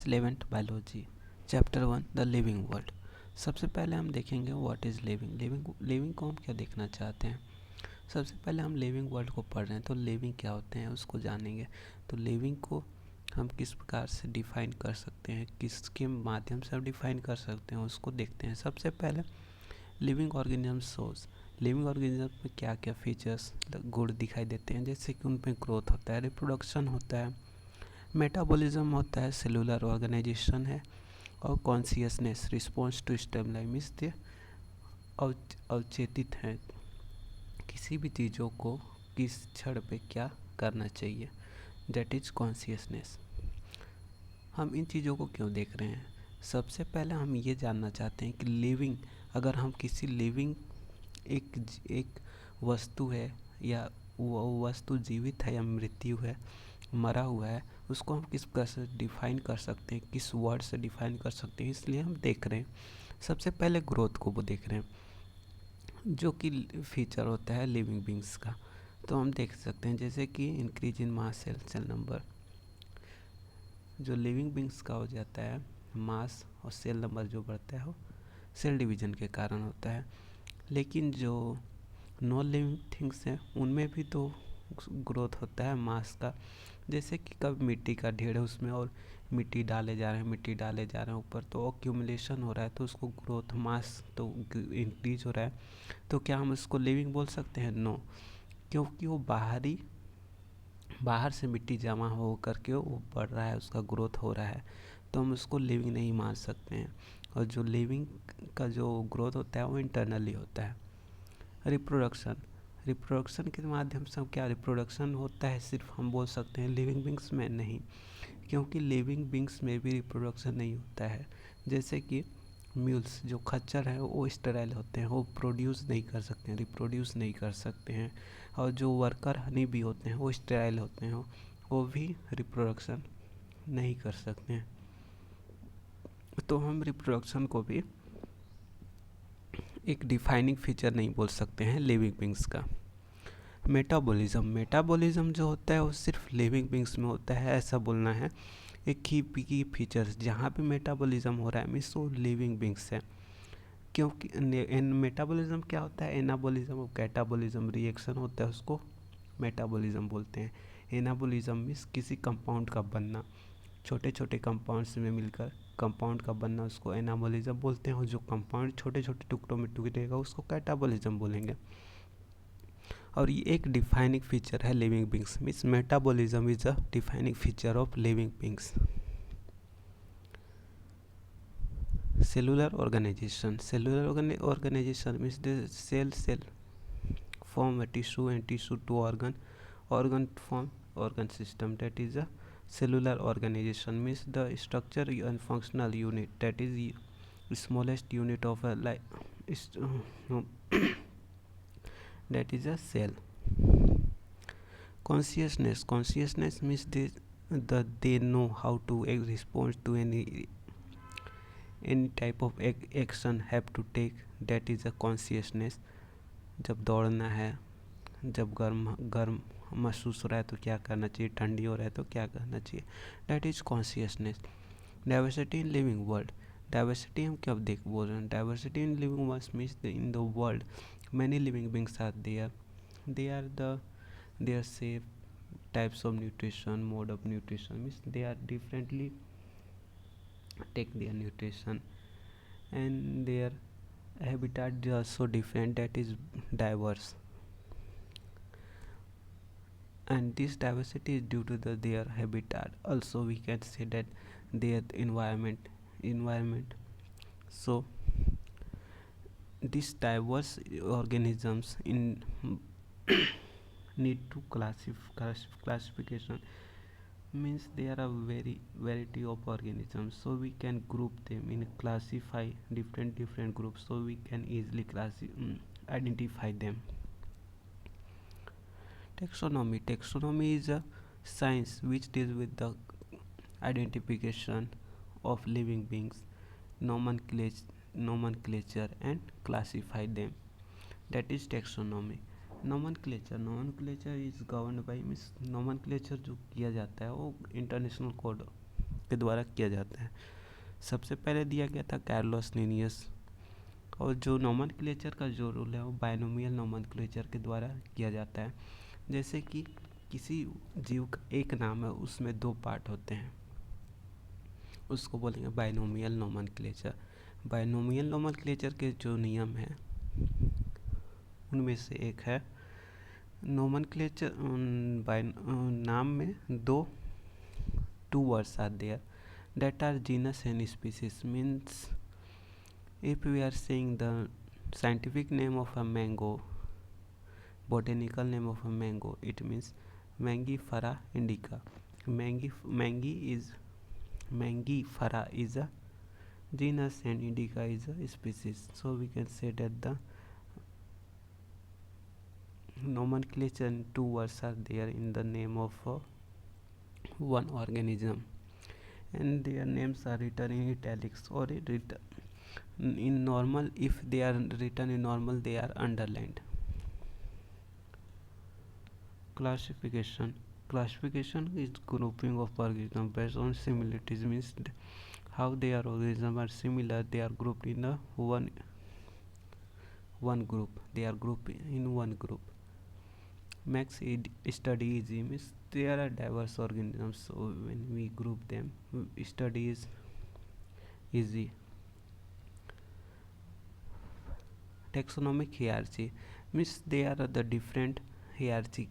11th biology chapter 1 the living world. सबसे पहले हम देखेंगे व्हाट इज़ लिविंग। लिविंग को हम क्या देखना चाहते हैं। सबसे पहले हम लिविंग वर्ल्ड को पढ़ रहे हैं तो लिविंग क्या होते हैं उसको जानेंगे। तो लिविंग को हम किस प्रकार से डिफ़ाइन कर सकते हैं, किसके माध्यम से हम डिफ़ाइन कर सकते हैं उसको देखते हैं। सबसे पहले living organism source. Living organism में क्या क्या फीचर्स गुण दिखाई देते हैं, जैसे कि उनमें ग्रोथ होता है, रिप्रोडक्शन होता है, मेटाबॉलिज्म होता है, सेलुलर ऑर्गेनाइजेशन है और consciousness response to stimuli means they अवचेतित हैं किसी भी चीज़ों को किस क्षण पे क्या करना चाहिए, दैट इज कॉन्शियसनेस। हम इन चीज़ों को क्यों देख रहे हैं। सबसे पहले हम ये जानना चाहते हैं कि लिविंग, अगर हम किसी लिविंग एक वस्तु है या वो वस्तु जीवित है या मृत्यु है, मरा हुआ है, उसको हम किस प्रकार से डिफ़ाइन कर सकते हैं, किस वर्ड से डिफ़ाइन कर सकते हैं, इसलिए हम देख रहे हैं। सबसे पहले ग्रोथ को वो देख रहे हैं जो कि फीचर होता है लिविंग बींग्स का। तो हम देख सकते हैं जैसे कि increase in mass cell number, जो लिविंग बींग्स का हो जाता है मास और सेल नंबर जो बढ़ता है वो सेल डिवीजन के कारण होता है। लेकिन जो नॉन लिविंग थिंग्स हैं उनमें भी तो ग्रोथ होता है मास का। जैसे कि कब मिट्टी का ढेर है उसमें और मिट्टी डाले जा रहे हैं ऊपर, तो एक्यूमुलेशन हो रहा है तो उसको ग्रोथ मास तो इंक्रीज हो रहा है। तो क्या हम उसको लिविंग बोल सकते हैं? नो, क्योंकि वो बाहर से मिट्टी जमा हो करके वो बढ़ रहा है, उसका ग्रोथ हो रहा है, तो हम उसको लिविंग नहीं मान सकते हैं। और जो लिविंग का जो ग्रोथ होता है वो इंटरनली होता है। रिप्रोडक्शन के माध्यम से हम क्या रिप्रोडक्शन होता है सिर्फ हम बोल सकते हैं, लिविंग बींग्स में नहीं, क्योंकि लिविंग बींग्स में भी रिप्रोडक्शन नहीं होता है। जैसे कि म्यूल्स जो खच्चर हैं वो स्टेराइल होते हैं, वो प्रोड्यूस नहीं कर सकते हैं, रिप्रोड्यूस नहीं कर सकते हैं। और जो वर्कर हनी भी होते हैं वो स्टेराइल होते हैं, वो भी रिप्रोडक्शन नहीं कर सकते हैं। तो हम रिप्रोडक्शन को भी एक डिफाइनिंग फीचर नहीं बोल सकते हैं लिविंग बींग्स का। मेटाबॉलिज्म जो होता है वो सिर्फ लिविंग बींग्स में होता है ऐसा बोलना है। एक की फीचर्स जहाँ पे मेटाबॉलिज्म हो रहा है मीन्स वो लिविंग बींग्स है। क्योंकि मेटाबॉलिज्म क्या होता है, एनाबॉलिज्म और कैटाबॉलिज्म रिएक्शन होता है, उसको मेटाबॉलिज्म बोलते हैं। एनाबॉलिज्म मीन्स किसी कंपाउंड का बनना, छोटे छोटे कंपाउंड्स में मिलकर कंपाउंड का बनना, उसको एनाबॉलिज्म बोलते हैं। और जो कंपाउंड छोटे छोटे टुकड़ों में टूटेगा उसको कैटाबॉलिज्म बोलेंगे। और ये एक डिफाइनिंग फीचर है living beings, means metabolism is a defining feature of living beings. Cellular organisation means the cell form a tissue and tissue to organ form organ system, that is a cellular organization means the structure and functional unit, that is the smallest unit of a no, that is a cell. Consciousness means they know how to respond to any type of action have to take, that is a consciousness। जब दौड़ना है, जब गर्म महसूस हो रहा है तो क्या करना चाहिए, ठंडी हो रहा है तो क्या करना चाहिए, that is consciousness. Diversity in living world, diversity हम क्या बोल रहे हैं। Diversity in living world means in the world many living beings are there, there safe types of nutrition, mode of nutrition means they are differently take their nutrition and their habitat is also different, that is diverse, and this diversity is due to their habitat. Also we can say that their environment. So these diverse organisms in need to classification, means there are very variety of organisms, so we can group them in classify different groups, so we can easily identify them. Taxonomy is a science which deals with the identification of living beings, nomenclature and classify them, that is taxonomy. Nomenclature is govern by means nomenclature जो किया जाता है वो international code के द्वारा किया जाता है। सबसे पहले दिया गया था कार्लोस लिनियस, और जो नोमेनक्लेचर का जो रूल है वो बाइनोमियल नोमेनक्लेचर के द्वारा किया जाता है। जैसे कि किसी जीव का एक नाम है, उसमें दो पार्ट होते हैं, उसको बोलेंगे बाइनोमियल नोमेनक्लेचर। बाइनोमियल नोमेनक्लेचर के जो नियम हैं उनमें से एक है नोमेनक्लेचर नाम में दो two words are there that are genus and species. Means if we are saying the scientific name of a mango, botanical name of a mango, it means Mangifera indica. Mangifera is a genus and indica is a species. So we can say that the nomenclature and two words are there in the name of one organism, and their names are written in italics or written in normal. If they are written in normal, they are underlined. Classification is grouping of organisms based on similarities. Means how they are organisms are similar, they are grouped in a one group. They are grouped in one group. Makes study easy. Means there are diverse organisms, so when we group them, study is easy. Taxonomic hierarchy means there are the different hierarchy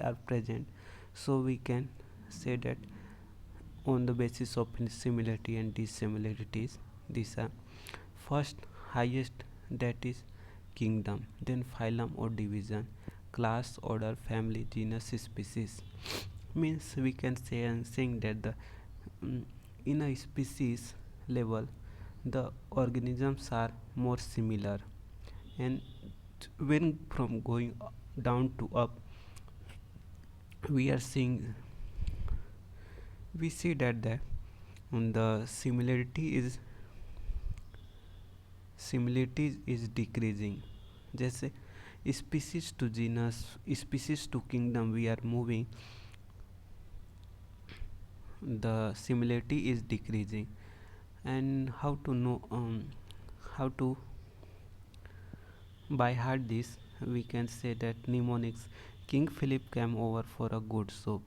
are present, so we can say that on the basis of similarity and dissimilarities, these are first highest, that is kingdom, then phylum or division, class, order, family, genus, species. Means we can say and saying that the in a species level the organisms are more similar, and when from going down to up we are seeing, we see that the similarity is decreasing. जैसे species to genus, species to kingdom we are moving, the similarity is decreasing. And how to know, how to by heart this, we can say that mnemonics: King Philip came over for a good soup.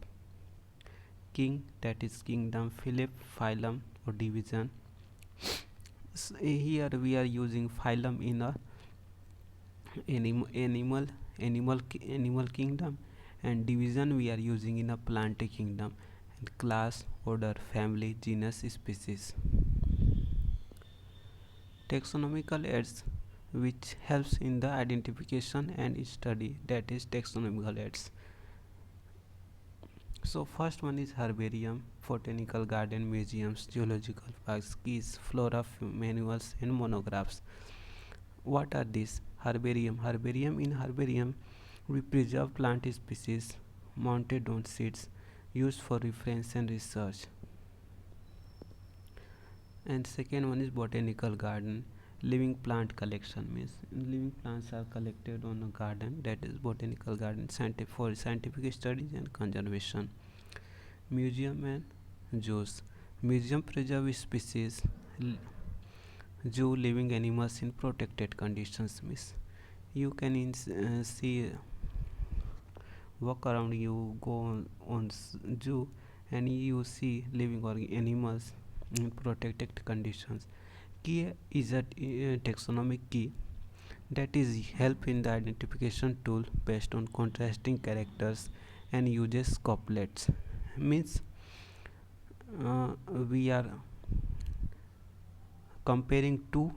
King, that is kingdom, Philip, phylum or division. Here we are using phylum in a animal kingdom, and division we are using in a plant kingdom, and class, order, family, genus, species. Taxonomical aids which helps in the identification and study, that is taxonomical aids. So first one is herbarium, botanical garden, museums, zoological parks, keys, flora manuals and monographs. What are these? Herbarium. In herbarium we preserve plant species mounted on seeds used for reference and research. And second one is botanical garden, living plant collection. Means living plants are collected on a garden, that is botanical garden, for scientific studies and conservation. Museum and zoos. Museum preserve species, zoo living animals in protected conditions. Means you can see, walk around, you go on zoo and you see living animals in protected conditions. Key is a taxonomic key that is help in the identification tool based on contrasting characters and uses couplets. Means we are comparing two